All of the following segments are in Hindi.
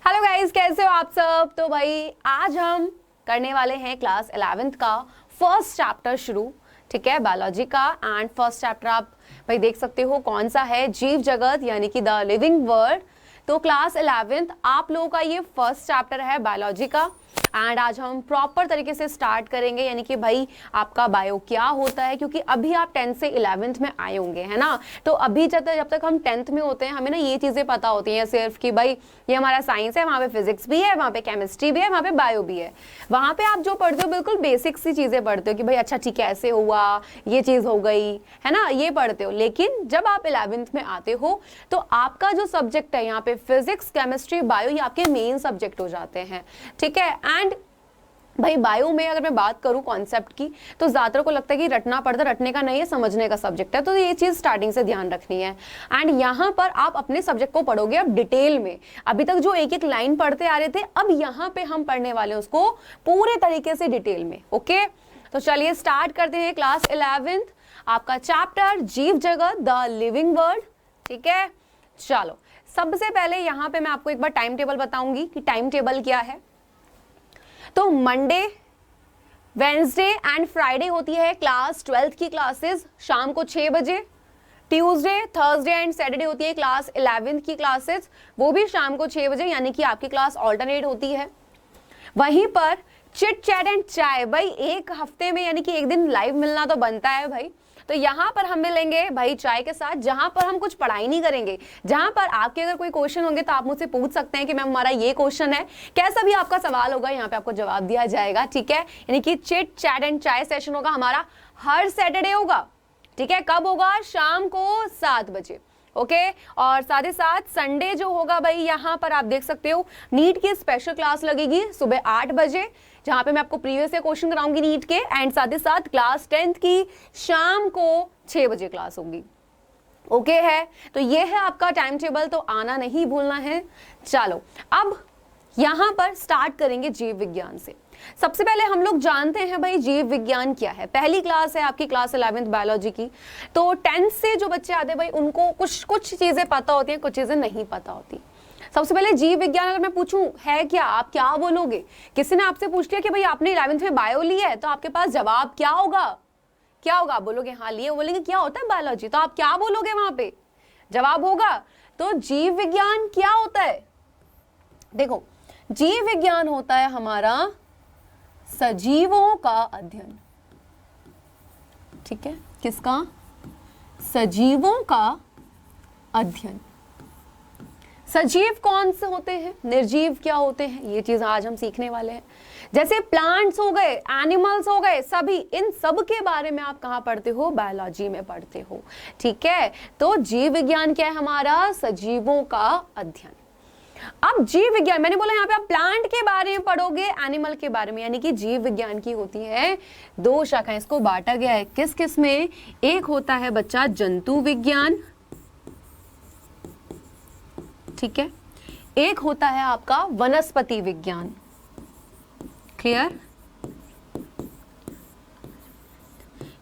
हेलो गाइस, कैसे हो आप सब। तो भाई आज हम करने वाले हैं क्लास 11th का फर्स्ट चैप्टर शुरू। ठीक है, बायोलॉजी का। एंड फर्स्ट चैप्टर आप भाई देख सकते हो कौन सा है, जीव जगत यानी कि द लिविंग वर्ल्ड। तो क्लास 11th आप लोगों का ये फर्स्ट चैप्टर है बायोलॉजी का। एंड आज हम प्रॉपर तरीके से स्टार्ट करेंगे, यानी कि भाई आपका बायो क्या होता है, क्योंकि अभी आप 10th से 11th में आए होंगे, है ना। तो अभी जब तक हम 10th में होते हैं हमें ना ये चीज़ें पता होती हैं सिर्फ कि भाई ये हमारा साइंस है, वहाँ पे फिजिक्स भी है, वहाँ पे केमिस्ट्री भी है, वहाँ पे बायो भी है। वहाँ पे आप जो पढ़ते हो बिल्कुल बेसिक सी चीज़ें पढ़ते हो कि भाई अच्छा ठीक है ऐसे हुआ, ये चीज़ हो गई, है ना, ये पढ़ते हो। लेकिन जब आप 11th में आते हो तो आपका जो सब्जेक्ट है यहाँ पे फिजिक्स केमिस्ट्री बायो, ये आपके मेन सब्जेक्ट हो जाते हैं। ठीक है। एंड भाई बायो में अगर मैं बात करूं कॉन्सेप्ट की, तो ज्यादातर को लगता है कि रटना पड़ता, रटने का नहीं है, समझने का सब्जेक्ट है। तो ये चीज स्टार्टिंग से ध्यान रखनी है। एंड यहाँ पर आप अपने सब्जेक्ट को पढ़ोगे अब डिटेल में। अभी तक जो एक एक लाइन पढ़ते आ रहे थे, अब यहाँ पे हम पढ़ने वाले हैं उसको पूरे तरीके से डिटेल में। ओके, तो चलिए स्टार्ट करते हैं क्लास 11th आपका चैप्टर जीव जगत द लिविंग वर्ल्ड। ठीक है, चलो सबसे पहले यहाँ पे मैं आपको एक बार टाइम टेबल बताऊंगी कि टाइम टेबल क्या है। तो मंडे, वेंसडे एंड फ्राइडे होती है क्लास 12th की क्लासेस शाम को 6 बजे। ट्यूसडे, थर्सडे एंड सैटरडे होती है क्लास 11th की क्लासेस, वो भी शाम को 6 बजे, यानी कि आपकी क्लास ऑल्टरनेट होती है। वहीं पर चिट चैट एंड चाय, भाई एक हफ्ते में यानी कि एक दिन लाइव मिलना तो बनता है भाई। तो यहाँ पर हम मिलेंगे भाई चाय के साथ, जहां पर हम कुछ पढ़ाई नहीं करेंगे, जहां पर आपके अगर कोई क्वेश्चन होंगे तो आप मुझसे पूछ सकते हैं कि मैम हमारा ये क्वेश्चन है, कैसा भी आपका सवाल होगा यहाँ पे आपको जवाब दिया जाएगा। ठीक है, यानी कि चिट चैट एंड चाय सेशन होगा हमारा हर सैटरडे होगा। ठीक है, कब होगा? शाम को 7 बजे। ओके, और साथ ही साथ संडे जो होगा भाई यहाँ पर आप देख सकते हो नीट की स्पेशल क्लास लगेगी सुबह 8 बजे, जहां पे मैं आपको प्रीवियस ईयर क्वेश्चन कराऊंगी नीट के। एंड साथ ही साथ क्लास 10th की शाम को 6 बजे क्लास होगी। ओके है, तो ये है आपका टाइम टेबल, तो आना नहीं भूलना है। चलो अब यहां पर स्टार्ट करेंगे जीव विज्ञान से। सबसे पहले हम लोग जानते हैं भाई जीव विज्ञान क्या है। पहली क्लास है आपकी क्लास 11th बायोलॉजी की। तो 10th से जो बच्चे आते हैं भाई उनको कुछ चीजें पता होती हैं, कुछ चीजें नहीं पता होती। सबसे पहले जीव विज्ञान अगर मैं पूछूं है क्या, आप क्या बोलोगे? किसी ने आपसे पूछ लिया कि भाई आपने 11th में बायो ली है, तो आपके पास जवाब क्या होगा? क्या होगा? आप बोलोगे हाँ लिए, बोलेंगे क्या होता है बायोलॉजी, तो आप क्या बोलोगे वहां पे? जवाब होगा। तो जीव विज्ञान क्या होता है? देखो, जीव विज्ञान होता है हमारा सजीवों का अध्ययन। ठीक है, किसका? सजीवों का अध्ययन। सजीव कौन से होते हैं, निर्जीव क्या होते हैं, ये चीज आज हम सीखने वाले हैं। जैसे प्लांट्स हो गए, एनिमल्स हो गए, सभी इन सब के बारे में आप कहाँ पढ़ते हो? बायोलॉजी में पढ़ते हो। ठीक है, तो जीव विज्ञान क्या है हमारा? सजीवों का अध्ययन। अब जीव विज्ञान मैंने बोला यहाँ पे आप प्लांट के बारे में पढ़ोगे, एनिमल के बारे में, यानी कि जीव विज्ञान की होती है 2 शाखाएं। इसको बांटा गया है किस किस में? एक होता है बच्चा जंतु विज्ञान, ठीक है, एक होता है आपका वनस्पति विज्ञान। क्लियर?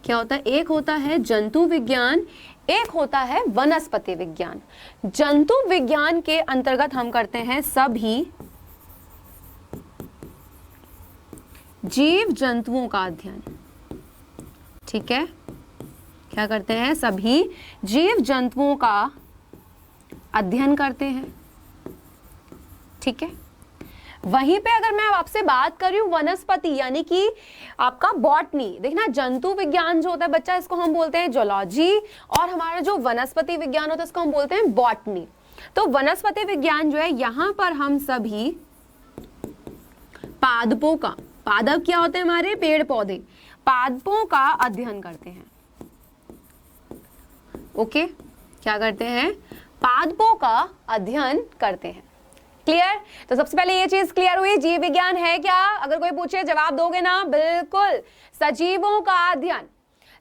क्या होता है? एक होता है जंतु विज्ञान, एक होता है वनस्पति विज्ञान। जंतु विज्ञान के अंतर्गत हम करते हैं सभी जीव जंतुओं का अध्ययन। ठीक है, क्या करते हैं? सभी जीव जंतुओं का अध्ययन करते हैं। ठीक है, वहीं पे अगर मैं आपसे बात कर रही हूं वनस्पति यानी कि आपका बॉटनी, देखना जंतु विज्ञान जो होता है बच्चा इसको हम बोलते हैं जूलॉजी, और हमारा जो वनस्पति विज्ञान होता है इसको हम बोलते हैं बॉटनी। तो वनस्पति विज्ञान जो है यहां पर हम सभी पादपों का, पादप क्या होते हैं हमारे? पेड़ पौधे, पादपों का अध्ययन करते हैं। ओके, क्या करते हैं? पादपों का अध्ययन करते हैं। क्लियर? तो सबसे पहले ये चीज क्लियर हुई, जीव विज्ञान है क्या? अगर कोई पूछे जवाब दोगे ना? बिल्कुल, सजीवों का अध्ययन।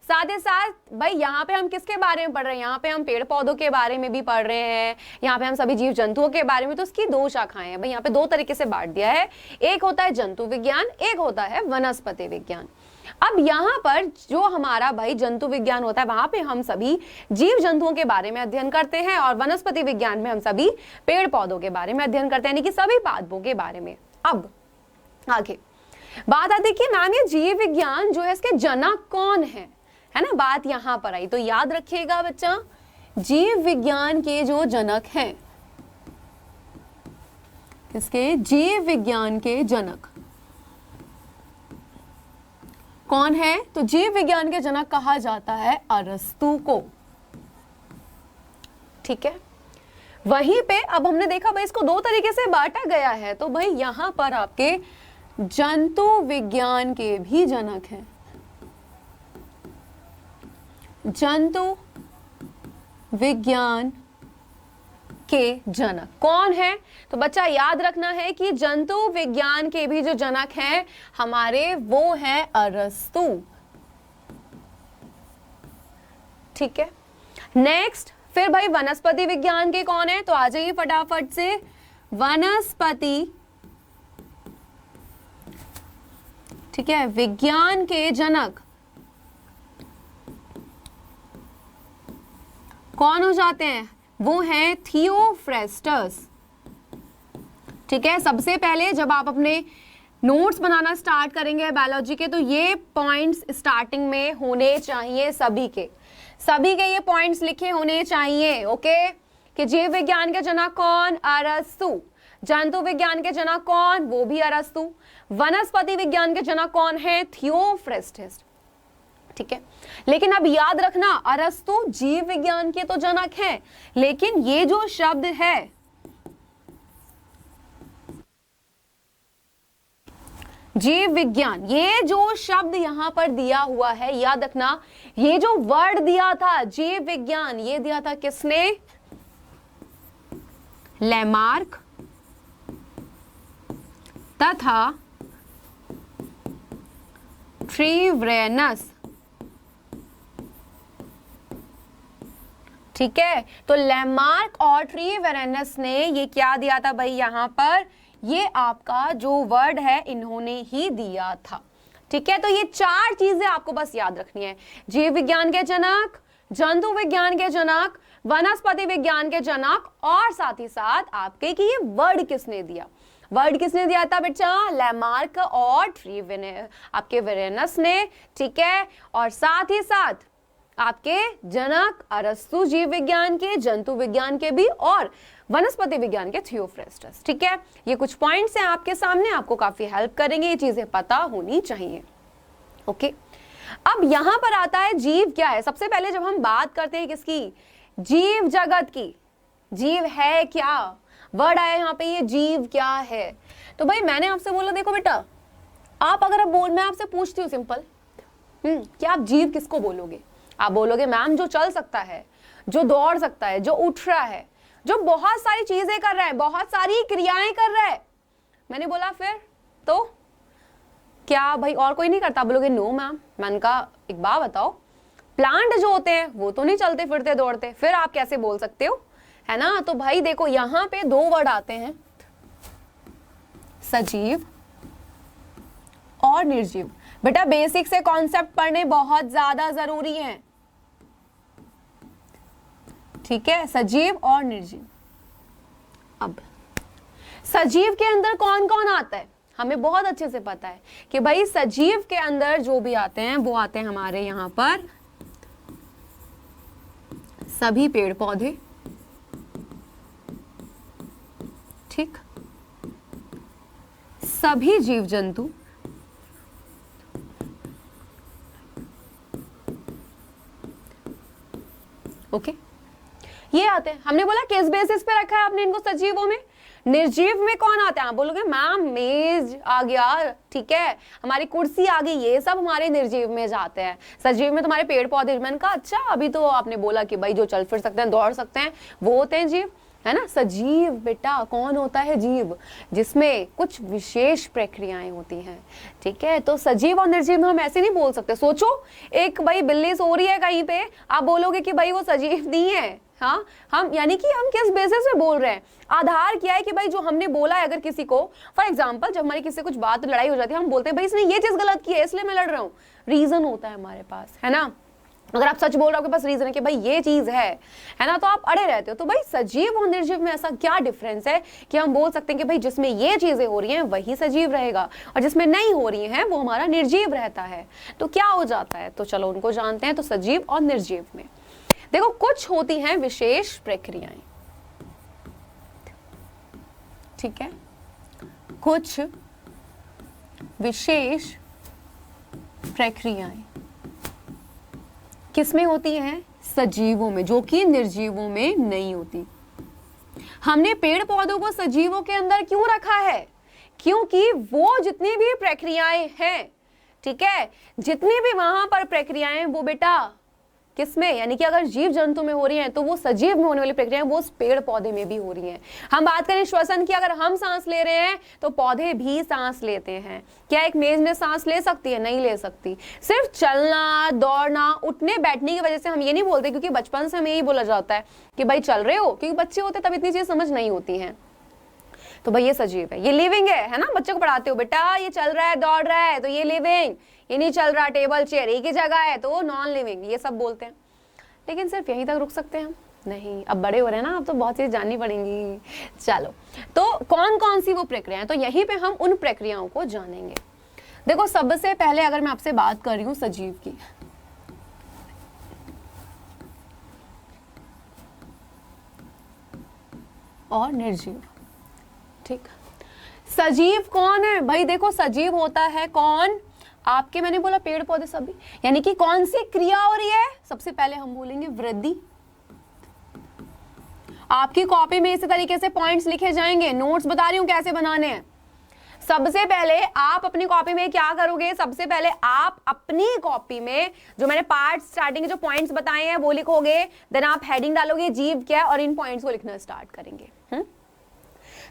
साथ ही साथ भाई यहाँ पे हम किसके बारे में पढ़ रहे हैं? यहाँ पे हम पेड़ पौधों के बारे में भी पढ़ रहे हैं, यहाँ पे हम सभी जीव जंतुओं के बारे में। तो उसकी 2 शाखाएं हैं भाई, यहाँ पे 2 तरीके से बांट दिया है। एक होता है जंतु विज्ञान, एक होता है वनस्पति विज्ञान। अब यहाँ पर जो हमारा भाई जंतु विज्ञान होता है वहां पे हम सभी जीव जंतुओं के बारे में अध्ययन करते हैं, और वनस्पति विज्ञान में हम सभी पेड़ पौधों के बारे में अध्ययन करते हैं, यानी कि सभी पादपों के बारे में। अब आगे बात आती है कि मैम ये जीव विज्ञान जो है इसके जनक कौन है ना, बात यहां पर आई। तो याद रखिएगा बच्चा, जीव विज्ञान के जो जनक हैं, इसके जीव विज्ञान के जनक कौन है? तो जीव विज्ञान के जनक कहा जाता है अरस्तु को। ठीक है, वहीं पे अब हमने देखा भाई इसको दो तरीके से बांटा गया है। तो भाई यहां पर आपके जंतु विज्ञान के भी जनक हैं। जंतु विज्ञान के जनक कौन है? तो बच्चा याद रखना है कि जंतु विज्ञान के भी जो जनक हैं हमारे, वो है अरस्तु। ठीक है, नेक्स्ट फिर भाई वनस्पति विज्ञान के कौन है? तो आ जाइए फटाफट से, वनस्पति, ठीक है, विज्ञान के जनक कौन हो जाते हैं? वो हैं थियोफ्रेस्टस। ठीक है, सबसे पहले जब आप अपने नोट्स बनाना स्टार्ट करेंगे बायोलॉजी के, तो ये पॉइंट्स स्टार्टिंग में होने चाहिए, सभी के ये पॉइंट्स लिखे होने चाहिए। ओके, कि जीव विज्ञान के जनक कौन? अरस्तु। जंतु विज्ञान के जनक कौन? वो भी अरस्तु। वनस्पति विज्ञान के जनक कौन है? थियोफ्रेस्टस। ठीक है, लेकिन अब याद रखना, अरस्तु जीव विज्ञान के तो जनक हैं, लेकिन ये जो शब्द है जीव विज्ञान, ये जो शब्द यहां पर दिया हुआ है, याद रखना, ये जो वर्ड दिया था जीव विज्ञान, ये दिया था किसने? लैमार्क तथा ट्रीवेनस। ठीक है, तो लैमार्क और ट्रीवेनस ने ये क्या दिया था भाई? यहां पर ये आपका जो वर्ड है इन्होंने ही दिया था। ठीक है, तो ये चार चीजें आपको बस याद रखनी है, जीव विज्ञान के जनक, जंतु विज्ञान के जनक, वनस्पति विज्ञान के जनक, और साथ ही साथ आपके कि ये वर्ड किसने दिया। वर्ड किसने दिया था बच्चा? लैमार्क और आपके वेरेनस ने। ठीक है, और साथ ही साथ आपके जनक अरस्तु जीव विज्ञान के, जंतु विज्ञान के भी, और वनस्पति विज्ञान के थियोफ्रेस्टस। ठीक है, ये कुछ पॉइंट्स हैं आपके सामने, आपको काफी हेल्प करेंगे, ये चीजें पता होनी चाहिए। ओके, अब यहां पर आता है जीव क्या है। सबसे पहले जब हम बात करते हैं किसकी? जीव जगत की। जीव है क्या? वर्ड आया यहाँ पे, ये जीव क्या है। तो भाई मैंने आपसे बोला, देखो बेटा, आप अगर मैं आपसे पूछती हूँ सिंपल, कि आप जीव किसको बोलोगे? आप बोलोगे मैम जो चल सकता है, जो दौड़ सकता है, जो उठ रहा है, जो बहुत सारी चीजें कर रहा है, बहुत सारी क्रियाएं कर रहा है। मैंने बोला फिर तो क्या भाई और कोई नहीं करता? बोलोगे नो मैम। मैंने कहा एक बात बताओ, प्लांट जो होते हैं वो तो नहीं चलते फिरते दौड़ते, फिर आप कैसे बोल सकते हो, है ना? तो भाई देखो यहां पे दो वर्ड आते हैं, सजीव और निर्जीव। बेटा बेसिक से कॉन्सेप्ट पढ़ने बहुत ज्यादा जरूरी है। ठीक है, सजीव और निर्जीव। अब सजीव के अंदर कौन कौन आता है? हमें बहुत अच्छे से पता है कि भाई सजीव के अंदर जो भी आते हैं वो आते हैं हमारे यहां पर सभी पेड़ पौधे, ठीक, सभी जीव जंतु, ओके, ये आते हैं। हमने बोला किस बेसिस पे रखा है आपने इनको सजीवों में? निर्जीव में कौन आता है? आप बोलोगे मैम मेज आ गया, ठीक है, हमारी कुर्सी आ गई, ये सब हमारे निर्जीव में जाते हैं। सजीव में तुम्हारे पेड़ पौधे। मैंने कहा अच्छा, अभी तो आपने बोला कि भाई जो चल फिर सकते हैं, दौड़ सकते हैं, वो होते हैं जीव। है ना। सजीव बेटा कौन होता है? जीव, जिसमें कुछ विशेष प्रक्रियाएं होती हैं, ठीक है। तो सजीव और निर्जीव में हम ऐसे नहीं बोल सकते। सोचो एक भाई बिल्ली सो रही है कहीं पे, आप बोलोगे कि भाई वो सजीव नहीं है। हाँ, हम यानी कि हम किस बेसिस पे बोल रहे हैं, आधार क्या है कि भाई जो हमने बोला है, अगर किसी को फॉर एग्जांपल जब हमारी किसी से कुछ बात लड़ाई हो जाती है, हम बोलते हैं भाई इसने ये चीज गलत की है इसलिए मैं लड़ रहा हूँ, रीजन होता है हमारे पास, है ना। अगर आप सच बोल रहे हो, आपके पास रीजन है कि भाई ये चीज है ना, तो आप अड़े रहते हो। तो भाई सजीव और निर्जीव में ऐसा क्या डिफरेंस है कि हम बोल सकते हैं कि भाई जिसमें ये चीजें हो रही हैं वही सजीव रहेगा और जिसमें नहीं हो रही हैं वो हमारा निर्जीव रहता है। तो क्या हो जाता है, तो चलो उनको जानते हैं। तो सजीव और निर्जीव में देखो कुछ होती हैं विशेष प्रक्रियाएं, ठीक है, कुछ विशेष प्रक्रियाएं किसमें होती हैं? सजीवों में, जो कि निर्जीवों में नहीं होती। हमने पेड़ पौधों को सजीवों के अंदर क्यों रखा है? क्योंकि वो जितनी भी प्रक्रियाएं हैं, ठीक है, जितनी भी वहां पर प्रक्रियाएं, वो बेटा किसमें, यानी कि अगर जीव जंतु में हो रही हैं तो वो सजीव में होने वाली प्रक्रियाएं वो उस पेड़ पौधे में भी हो रही हैं। हम बात करें श्वसन की, अगर हम सांस ले रहे हैं तो पौधे भी सांस लेते हैं। क्या एक मेज में सांस ले सकती है? नहीं ले सकती। सिर्फ चलना, दौड़ना, उठने बैठने की वजह से हम ये नहीं बोलते, क्योंकि बचपन से हमें यही बोला जाता है कि भाई चल रहे हो, क्योंकि बच्चे होते तब इतनी चीज समझ नहीं होती है। तो भाई ये सजीव है, ये लिविंग है ना। बच्चे को पढ़ाते हो बेटा ये चल रहा है, दौड़ रहा है, तो ये लिविंग, ये नहीं चल रहा, टेबल चेयर एक ही जगह है तो नॉन लिविंग, ये सब बोलते हैं। लेकिन सिर्फ यहीं तक रुक सकते हैं हम? नहीं, अब बड़े हो रहे हैं ना, अब तो बहुत चीज जाननी पड़ेंगी। चलो, तो कौन कौन सी वो प्रक्रियाएं, तो यहीं पे हम उन प्रक्रियाओं को जानेंगे। देखो सबसे पहले अगर मैं आपसे बात कर रही हूं सजीव की, और निर्जीव, ठीक। सजीव कौन है भाई? देखो सजीव होता है कौन? आपके, मैंने बोला पेड़ पौधे सभी, यानी कि कौन सी क्रिया हो रही है? सबसे पहले हम बोलेंगे वृद्धि। आपकी कॉपी में इसी तरीके से पॉइंट्स लिखे जाएंगे, नोट्स बता रही हूं कैसे बनाने हैं। सबसे पहले आप अपनी कॉपी में क्या करोगे? सबसे पहले आप अपनी कॉपी में जो मैंने पार्ट स्टार्टिंग के जो पॉइंट्स बताए हैं वो लिखोगे, देन आप हेडिंग डालोगे जीव क्या, और इन पॉइंट्स को लिखना स्टार्ट करेंगे।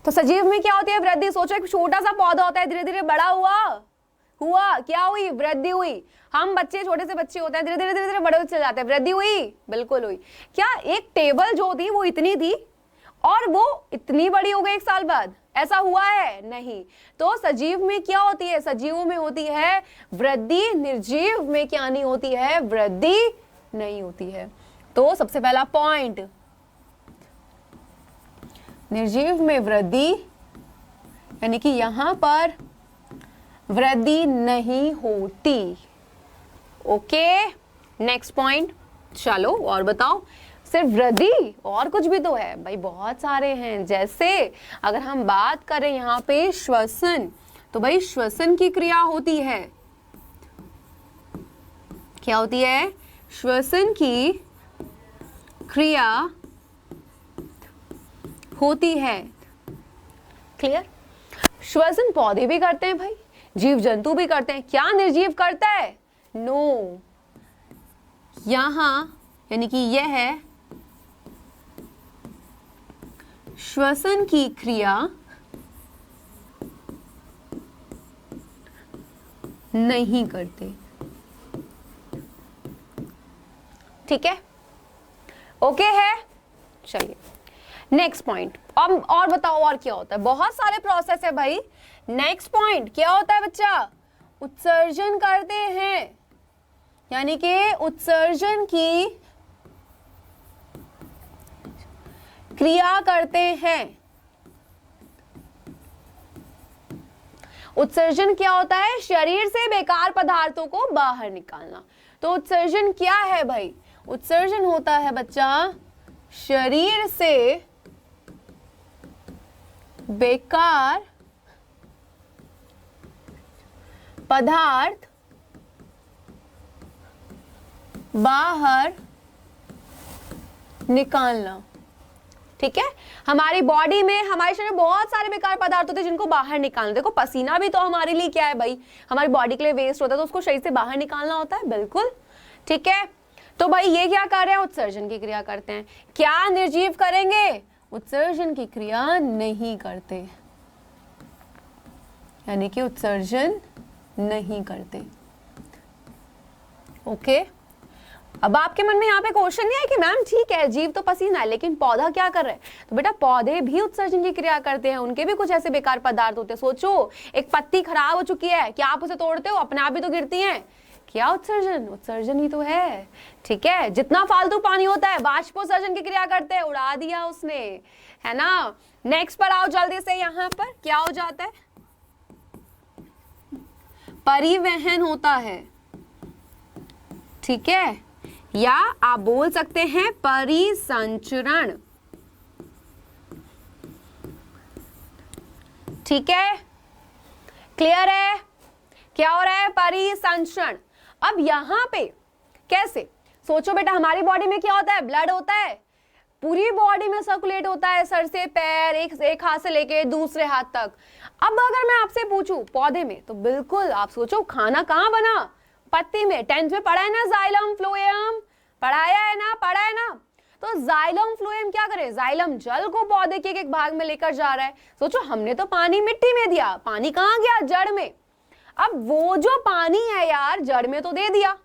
तो सजीव में क्या होती है? वृद्धि। सोचो एक छोटा सा पौधा होता है, धीरे धीरे बड़ा हुआ, क्या हुई? वृद्धि हुई। हम बच्चे, छोटे से बच्चे होते हैं, धीरे धीरे धीरे धीरे बड़े होते चले जाते हैं, वृद्धि हुई, बिल्कुल हुई। क्या एक टेबल जो थी वो इतनी थी और वो इतनी बड़ी हो गई 1 साल बाद? ऐसा हुआ है? नहीं। तो सजीव में क्या होती है? सजीवों में होती है वृद्धि, निर्जीव में क्या नहीं होती है? वृद्धि नहीं होती है। तो सबसे पहला पॉइंट, निर्जीव में वृद्धि, यानी कि यहां पर वृद्धि नहीं होती। Okay, next point. चलो और बताओ, सिर्फ वृद्धि और कुछ भी तो है भाई? बहुत सारे हैं। जैसे अगर हम बात करें यहाँ पे श्वसन, तो भाई श्वसन की क्रिया होती है। क्या होती है? श्वसन की क्रिया होती है। क्लियर? श्वसन पौधे भी करते हैं भाई, जीव जंतु भी करते हैं। क्या निर्जीव करता है? नो। यहां यानी कि यह है श्वसन की क्रिया नहीं करते। ठीक है, ओके है। चलिए नेक्स्ट पॉइंट। अब और बताओ और क्या होता है? बहुत सारे प्रोसेस है भाई। नेक्स्ट पॉइंट क्या होता है बच्चा? उत्सर्जन करते हैं, यानी कि उत्सर्जन की क्रिया करते हैं। उत्सर्जन क्या होता है? शरीर से बेकार पदार्थों को बाहर निकालना। तो उत्सर्जन क्या है भाई? उत्सर्जन होता है बच्चा शरीर से बेकार पदार्थ बाहर निकालना। ठीक है, हमारी बॉडी में, हमारे शरीर में बहुत सारे बेकार पदार्थ होते हैं जिनको बाहर निकालना। देखो पसीना भी तो हमारे लिए क्या है भाई? हमारी बॉडी के लिए वेस्ट होता है, तो उसको शरीर से बाहर निकालना होता है। बिल्कुल ठीक है। तो भाई ये क्या कर रहे हैं? उत्सर्जन की क्रिया करते हैं। क्या निर्जीव करेंगे? उत्सर्जन की क्रिया नहीं करते, यानी कि उत्सर्जन नहीं करते। ओके, अब आपके मन में यहाँ पे क्वेश्चन नहीं है कि मैम ठीक है जीव तो पसीना है लेकिन पौधा क्या कर रहा है, तो बेटा पौधे भी उत्सर्जन की क्रिया करते हैं, उनके भी कुछ ऐसे बेकार पदार्थ होते हैं। सोचो एक पत्ती खराब हो चुकी है, क्या आप उसे तोड़ते हो, अपने आप ही तो गिरती हैं, क्या उत्सर्जन, उत्सर्जन ही तो है। ठीक है, जितना फालतू पानी होता है बाष्पोत्सर्जन की क्रिया करते हैं, उड़ा दिया उसने, है ना। नेक्स्ट पर आओ जल्दी से, यहाँ पर क्या हो जाता है, परिवहन होता है। ठीक है, या आप बोल सकते हैं परिसंचरण। ठीक है, क्लियर है, क्या हो रहा है, परिसंचरण। अब यहां पे कैसे, सोचो बेटा हमारी बॉडी में क्या होता है, ब्लड होता है, पूरी बॉडी में सर्कुलेट होता है, सर से पैर, एक हाथ से लेके दूसरे हाथ तक। अब अगर मैं आपसे पूछूं पौधे में, तो बिल्कुल आप सोचो खाना कहां बना, पत्ती में। 10th में पढ़ा है ना जाइलम फ्लोएम, पढ़ाया है ना, पढ़ा है ना। तो जाइलम फ्लोएम क्या करे, जाइलम जल को पौधे के एक भाग में लेकर जा रहा है। सोचो हमने तो पानी मिट्टी में दिया, पानी कहां गया, जड़ में। अब वो जो पानी है यार जड़ में तो दे दिया,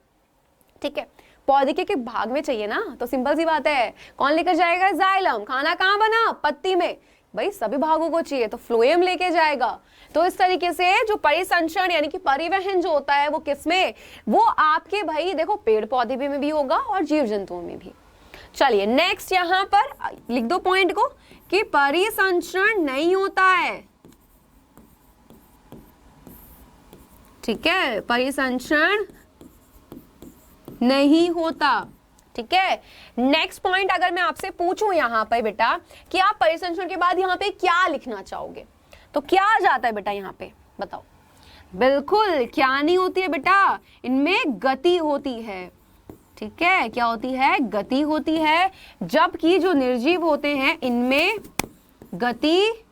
ठीक है, पौधे के भाग में चाहिए ना, तो सिंपल सी बात है कौन लेकर जाएगा, जाइलम। खाना कहां बना, पत्ती में, भाई सभी भागों को चाहिए तो फ्लोएम लेके जाएगा। तो इस तरीके से जो परिसंचरण यानी कि परिवहन जो होता है वो किसमें, वो आपके भाई देखो पेड़ पौधे में भी होगा और जीव जंतुओं में भी। चलिए नेक्स्ट यहां पर लिख दो पॉइंट को कि परिसंचरण नहीं होता है। ठीक है, परिसंचरण नहीं होता। ठीक है, नेक्स्ट पॉइंट अगर मैं आपसे पूछूं यहां पर बेटा कि आप परिसंचरण के बाद यहां पे क्या लिखना चाहोगे, तो क्या आ जाता है बेटा यहां पे, बताओ। बिल्कुल क्या नहीं होती है बेटा, इनमें गति होती है। ठीक है, क्या होती है, गति होती है, जबकि जो निर्जीव होते हैं इनमें गति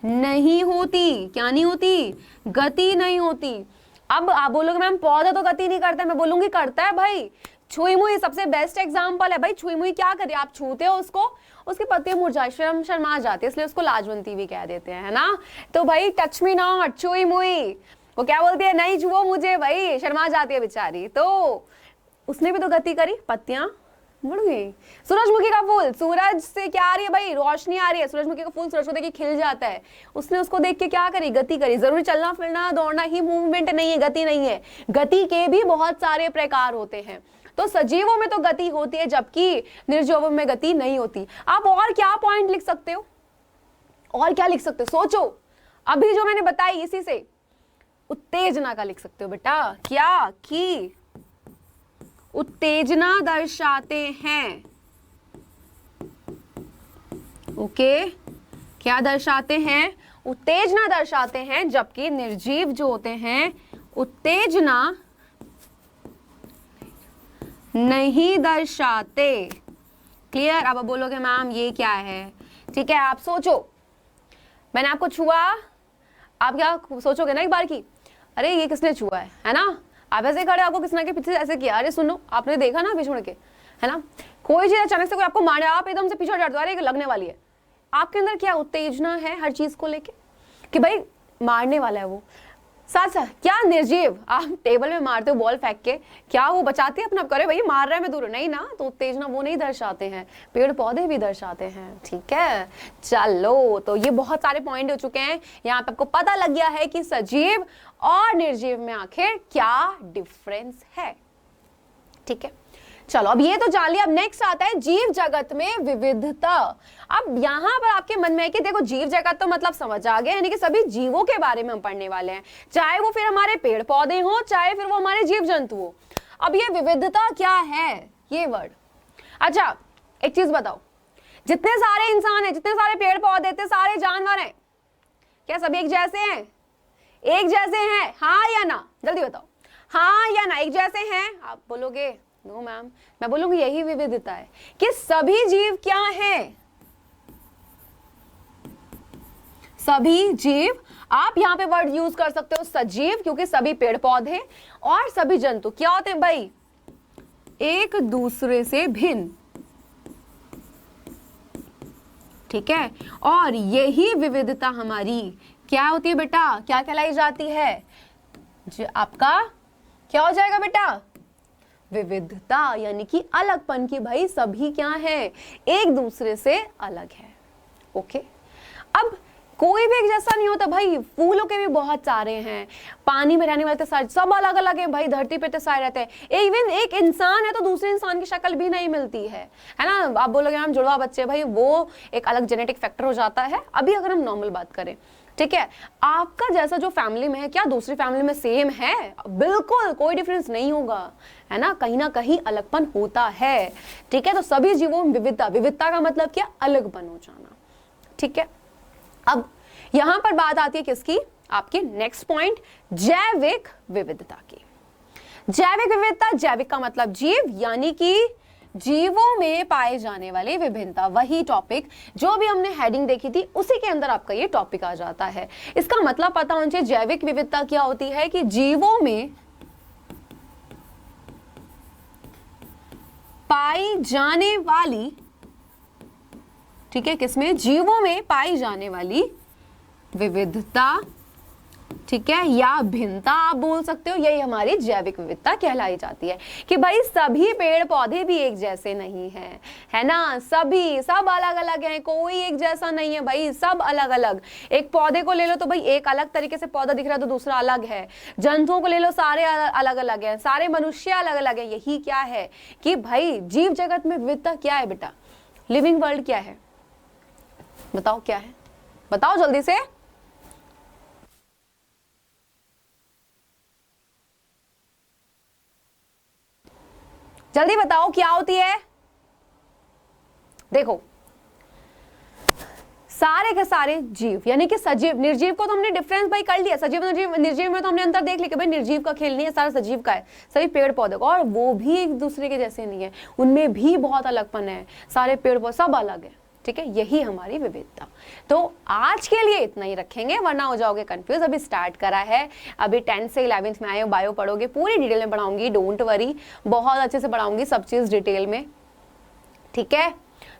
नहीं होती। क्या नहीं होती, गति नहीं होती। अब आप बोलोगे मैम पौधा तो गति नहीं करता, मैं बोलूंगी करता है भाई। छुई मुई सबसे बेस्ट एग्जांपल है भाई, छुई मुई क्या करे, आप छूते हो उसको, उसकी पत्तियां मुरझा शर्मा जाती है, इसलिए उसको लाजवंती भी कह देते हैं, है ना। तो भाई टच मी नॉट, छुई मुई, वो क्या बोलती है, नहीं छुओ मुझे, भाई शर्मा जाती है बेचारी। तो उसने भी तो गति करी, पत्तियां मुड़ गई। सूरजमुखी का फूल, सूरज से क्या आ रही है भाई, रोशनी आ रही है, सूरजमुखी का फूल सूरज को देख के खिल जाता है, उसने उसको देख के क्या करी, गति करी। जरूरी चलना फिरना दौड़ना ही मूवमेंट नहीं है, गति नहीं है। गति के भी बहुत सारे प्रकार होते हैं, तो सजीवों में तो गति होती है जबकि निर्जीवों में गति नहीं होती। आप और क्या पॉइंट लिख सकते हो, और क्या लिख सकते हो, सोचो। अभी जो मैंने बताई इसी से उत्तेजना का लिख सकते हो बेटा, क्या कि उत्तेजना दर्शाते हैं। ओके, क्या दर्शाते हैं, उत्तेजना दर्शाते हैं, जबकि निर्जीव जो होते हैं उत्तेजना नहीं दर्शाते। क्लियर। अब बोलोगे मैम ये क्या है, ठीक है, आप सोचो, मैंने आपको छुआ, आप क्या सोचोगे ना एक बार की, अरे ये किसने छुआ है ना। आप ऐसे खड़े, आपको किसने के पीछे ऐसे किया, अरे सुनो आपने देखा ना पीछे मुड़ के, है ना। कोई चीज अचानक से कोई आपको मारे, आप एकदम से पीछे हट जाते हो, अरे लगने वाली है। आपके अंदर क्या उत्तेजना है हर चीज को लेके कि भाई मारने वाला है वो। साथ साथ क्या निर्जीव, आप टेबल में मारते हो बॉल फेंक के, क्या वो बचाते हैं अपना, करे भाई मार रहा है मैं दूर, नहीं ना, तो उत्तेजना वो नहीं दर्शाते हैं, पेड़ पौधे भी दर्शाते हैं। ठीक है, चलो तो ये बहुत सारे पॉइंट हो चुके हैं, यहाँ पे आपको पता लग गया है कि सजीव और निर्जीव में आखिर क्या डिफरेंस है। ठीक है, चलो अब ये तो जान लिया। अब नेक्स्ट आता है जीव जगत में विविधता। अब यहां पर आपके मन में है कि देखो जीव जगत तो मतलब समझ आ गया, यानी कि सभी जीवों के बारे में हम पढ़ने वाले हैं, चाहे वो फिर हमारे पेड़ पौधे हो, चाहे फिर वो हमारे जीव जंतु हो। अब ये विविधता क्या है, ये वर्ड। अच्छा एक चीज बताओ, जितने सारे इंसान हैं, जितने सारे पेड़ पौधे, इतने सारे जानवर हैं, क्या सभी एक जैसे हैं, एक जैसे हैं, हाँ या ना, जल्दी बताओ, हाँ या ना, एक जैसे हैं। आप बोलोगे नो मैम, मैं बोलूंगी यही विविधता है कि सभी जीव क्या हैं, सभी जीव। आप यहां पे वर्ड यूज कर सकते हो सजीव, क्योंकि सभी पेड़ पौधे और सभी जंतु क्या होते हैं भाई, एक दूसरे से भिन्न। ठीक है। और यही विविधता हमारी क्या होती है बेटा, क्या कहलाई जाती है, आपका क्या हो जाएगा बेटा, विविधता, यानी कि अलगपन की भाई सभी क्या है, एक दूसरे से अलग है। ओके, अब कोई भी एक जैसा नहीं होता भाई, फूलों के भी बहुत सारे हैं, पानी में रहने वाले तो सारे सब अलग अलग हैं भाई, धरती पे तो सारे रहते हैं। इवन एक इंसान है तो दूसरे इंसान की शक्ल भी नहीं मिलती है ना। आप बोलोगे हम जुड़वा बच्चे, भाई वो एक अलग जेनेटिक फैक्टर हो जाता है। अभी अगर हम नॉर्मल बात करें, ठीक है, आपका जैसा जो फैमिली में है क्या दूसरी फैमिली में सेम है, बिल्कुल कोई डिफरेंस नहीं होगा, है ना, कहीं ना कहीं अलगपन होता है। ठीक है, तो सभी जीवों में विविधता, विविधता का मतलब क्या, अलगपन हो जाना। ठीक है, अब यहां पर बात आती है किसकी, आपके नेक्स्ट पॉइंट, जैविक विविधता की। जैविक विविधता, जैविक का मतलब जीव, यानी कि जीवों में पाए जाने वाले विभिन्नता, वही टॉपिक जो भी हमने हेडिंग देखी थी उसी के अंदर आपका ये टॉपिक आ जाता है। इसका मतलब पता होना चाहिए, जैविक विविधता क्या होती है कि जीवों में पाई जाने वाली, ठीक है, किसमें, जीवों में पाई जाने वाली विविधता, ठीक है, या भिन्नता आप बोल सकते हो, यही हमारी जैविक विविधता कहलाई जाती है। कि भाई सभी पेड़ पौधे भी एक जैसे नहीं हैं, है ना, सभी सब अलग अलग हैं, कोई एक जैसा नहीं है भाई, सब अलग अलग। एक पौधे को ले लो तो भाई एक अलग तरीके से पौधा दिख रहा है तो दूसरा अलग है, जंतुओं को ले लो सारे अलग अलग हैं, सारे मनुष्य अलग अलग हैं। यही क्या है कि भाई जीव जगत में विविधता क्या है बेटा, लिविंग वर्ल्ड क्या है, बताओ क्या है, बताओ जल्दी से। जल्दी बताओ क्या होती है। देखो सारे के सारे जीव, यानी कि सजीव निर्जीव को तो हमने डिफरेंस भाई कर लिया, सजीव निर्जीव में तो हमने अंतर देख लिया कि भाई निर्जीव का खेल नहीं है, सारा सजीव का है, सभी पेड़ पौधे का, और वो भी एक दूसरे के जैसे नहीं है, उनमें भी बहुत अलगपन है, सारे पेड़ पौधे सब अलग है। ठीक है, यही हमारी विविधता। तो आज के लिए इतना ही रखेंगे, वरना हो जाओगे कंफ्यूज। अभी स्टार्ट करा है, अभी 10th से 11th में आए हो, बायो पढ़ोगे, पूरी डिटेल में पढ़ाऊंगी, डोंट वरी, बहुत अच्छे से पढ़ाऊंगी सब चीज डिटेल में। ठीक है,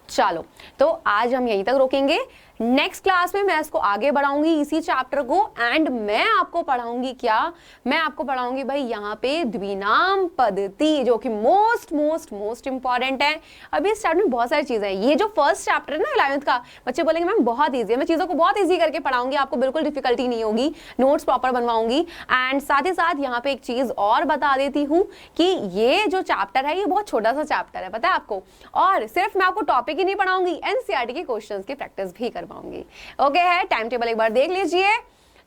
चलो तो आज हम यहीं तक रोकेंगे। नेक्स्ट क्लास में मैं इसको आगे बढ़ाऊंगी इसी चैप्टर को, एंड मैं आपको पढ़ाऊंगी क्या, मैं आपको पढ़ाऊंगी भाई यहाँ पे द्विनाम पद्धति, जो कि मोस्ट मोस्ट मोस्ट इंपॉर्टेंट है। अभी इस चैप्टर में बहुत सारी चीजें हैं, ये जो फर्स्ट चैप्टर है ना 11th का, बच्चे बोलेंगे मैम बहुत ईजी है, मैं चीजों को बहुत ईजी करके पढ़ाऊंगी, आपको बिल्कुल डिफिकल्टी नहीं होगी, नोट्स प्रॉपर बनवाऊंगी। एंड साथ ही साथ यहाँ पे एक चीज और बता देती हूँ कि ये जो चैप्टर है ये बहुत छोटा सा चैप्टर है, पता है आपको, और सिर्फ मैं आपको टॉपिक ही नहीं पढ़ाऊंगी, एनसीईआरटी के क्वेश्चंस की प्रैक्टिस भी करवाऊंगी। ओके है, टाइम टेबल एक बार देख लीजिए।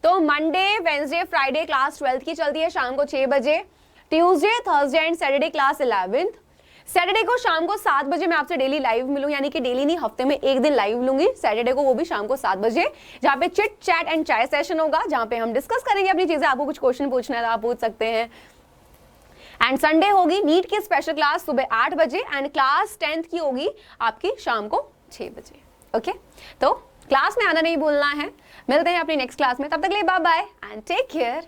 तो Monday Wednesday Friday class 12th की चलती है शाम को 6 बजे, Tuesday Thursday and Saturday class 11th, Saturday को शाम को 7 बजे मैं आपसे डेली लाइव मिलूं, यानी कि डेली नहीं हफ्ते में एक दिन लाइव लूंगी, सैटरडे को वो भी शाम को 7 बजे, जहां पे चिट चैट एंड चाय सेशन होगा, जहां पे हम डिस्कस करेंगे अपनी चीजें, आपको कुछ क्वेश्चन पूछना है तो आप पूछ सकते हैं। एंड संडे होगी नीट की स्पेशल क्लास सुबह 8 बजे, एंड क्लास 10th की होगी आपकी शाम को 6 बजे। ओके, तो क्लास में आना नहीं भूलना है। मिलते हैं अपनी नेक्स्ट क्लास में, तब तक के लिए bye bye and take care.